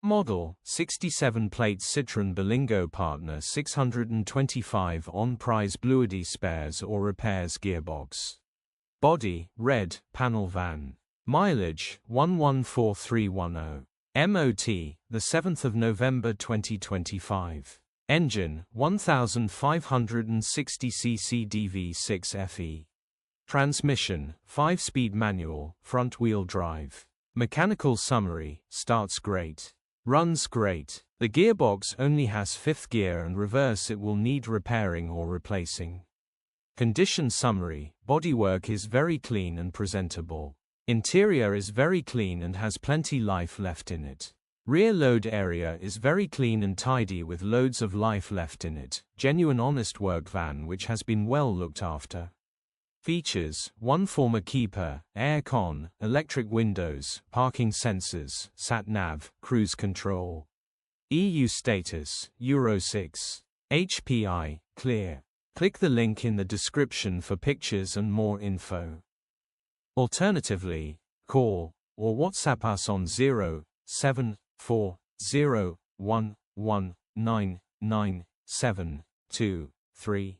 Model, 67 plates Citroen Berlingo Partner 625 En-prise Bluehdi spares or repairs Gearbox. Body, red, panel van. Mileage, 114310. MOT, the 7th of November 2025. Engine, 1560 cc DV6 FE. Transmission, 5-speed manual, front-wheel drive. Mechanical summary, starts great. Runs great. The gearbox only has 5th gear and reverse. It will need repairing or replacing. Condition summary, bodywork is very clean and presentable. Interior is very clean and has plenty life left in it. Rear load area is very clean and tidy with loads of life left in it. Genuine honest work van which has been well looked after. Features, 1 former keeper, air-con, electric windows, parking sensors, sat-nav, cruise control. EU status, Euro 6. HPI, clear. Click the link in the description for pictures and more info. Alternatively, call or WhatsApp us on 07401199723.